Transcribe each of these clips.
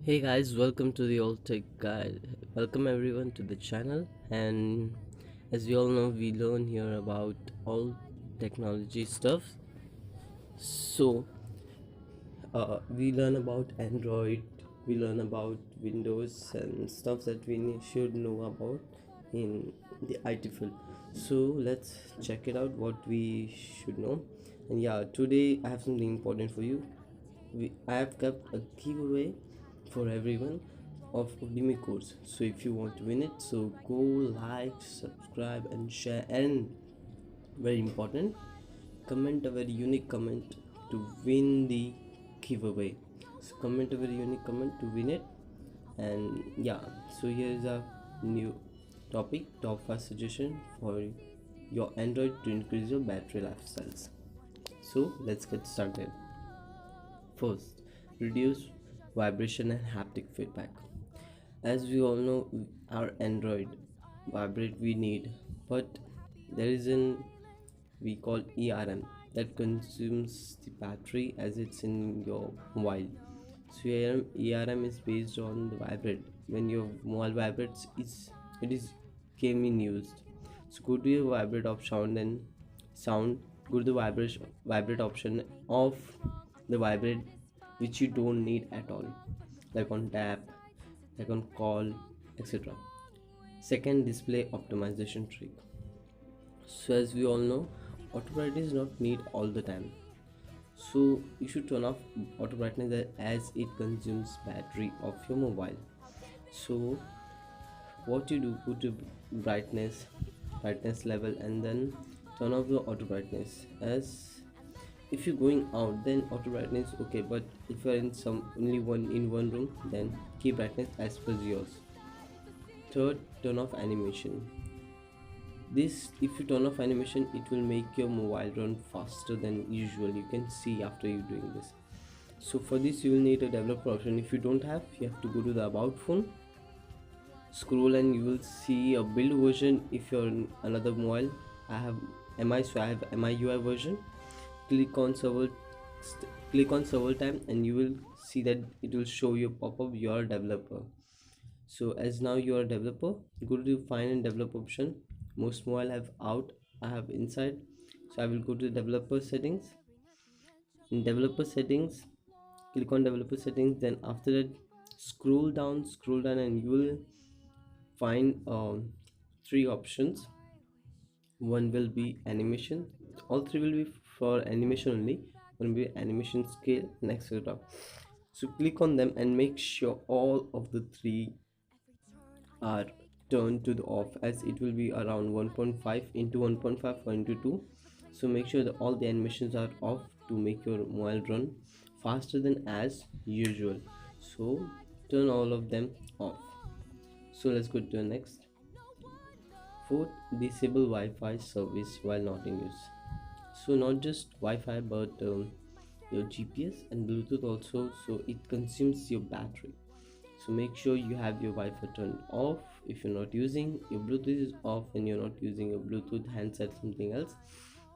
Hey guys, welcome to the Old Tech Guide. Welcome everyone to the channel. And as we all know, we learn here about all technology stuff. So, we learn about Android, we learn about Windows and stuff that we should know about in the IT field. So, let's check it out what we should know. And yeah, today I have something important for you. I have kept a giveaway for everyone of Udemy course. So if you want to win it, so go like, subscribe, and share. And very important, comment a very unique comment to win the giveaway. So comment a very unique comment to win it. And yeah, so here is a new topic: top 5 suggestion for your Android to increase your battery lifestyles. So let's get started. First, reduce vibration and haptic feedback. As we all know, our Android vibrate we need, but there is an we call ERM that consumes the battery as it's in your mobile. So ERM is based on the vibrate. When your mobile vibrates, it is came in used. So go to your vibrate option and sound. Go to the vibrate option of the vibrate which you don't need at all, like on tap, like on call, etc. Second, display optimization trick. So as we all know, auto brightness is not need all the time. So you should turn off auto brightness as it consumes battery of your mobile. So what you do, go to brightness level, and then turn off the auto brightness. As if you're going out, then auto brightness okay, but if you're in some only one room, then keep brightness as per yours. Third, turn off animation. This, if you turn off animation, it will make your mobile run faster than usual. You can see after you doing this. So for this you will need a developer option. If you don't have, you have to go to the about phone, scroll, and you will see a build version. If you're in another mobile, I have mi, so I have MIUI version. Click on server time, and you will see that it will show you pop-up your developer. So as now you are a developer, go to find and develop option. Most mobile have out, I have inside. So I will go to developer settings. In developer settings, click on developer settings, then after that scroll down, and you will find three options. One will be animation, all three will be for animation only. One will be animation scale and etc. So click on them and make sure all of the three are turned to the off, as it will be around 1.5 into 1.5 or into 2. So make sure that all the animations are off to make your mobile run faster than as usual. So turn all of them off. So let's go to the next. Fourth, disable Wi-Fi service while not in use. So not just Wi-Fi, but your GPS and Bluetooth also, so it consumes your battery. So make sure you have your Wi-Fi turned off. If you're not using, your Bluetooth is off, and you're not using a Bluetooth handset, something else.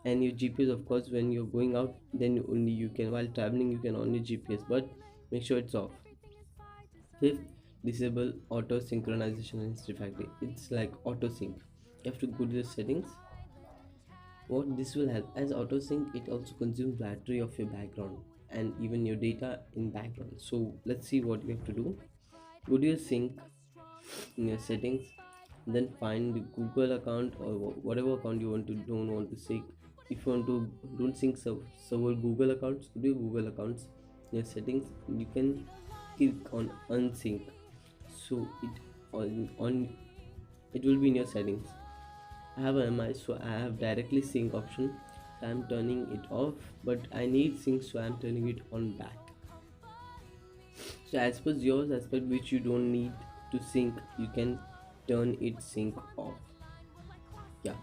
And your GPS, of course, when you're going out, then only you can, while traveling you can only GPS, but make sure it's off. Fifth, disable auto synchronization and history factory. It's like auto sync. You have to go to the settings. What this will help, as auto sync, it also consumes battery of your background and even your data in background. So let's see what you have to do. Go to your sync in your settings, then find the Google account or whatever account you don't want to sync. If you want to don't sync several Google accounts, go to your Google accounts. In your settings, you can click on unsync, so on it will be in your settings. I have a MI, so I have directly sync option. I'm turning it off, but I need sync, so I'm turning it on back. So as per yours, as per which you don't need to sync, you can turn it sync off. Yeah.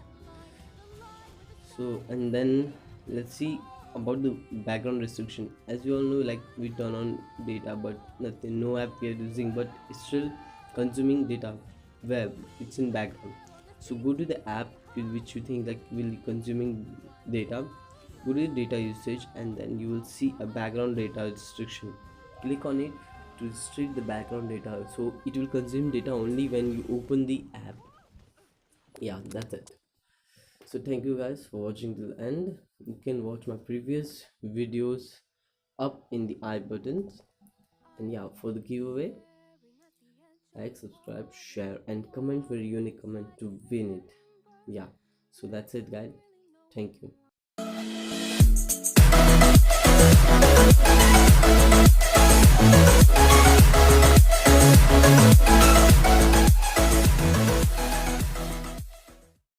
So and then let's see about the background restriction. As we all know, like we turn on data, but nothing, no app we are using, but it's still consuming data. Web, it's in background. So go to the app with which you think like will be consuming data. Go to the data usage, and then you will see a background data restriction. Click on it, to restrict the background data, so it will consume data only when you open the app. Yeah, that's it. So thank you guys for watching till the end. You can watch my previous videos up in the I buttons. And yeah, for the giveaway, like, subscribe, share, and comment very unique comment to win it. Yeah, so that's it, guys. Thank you.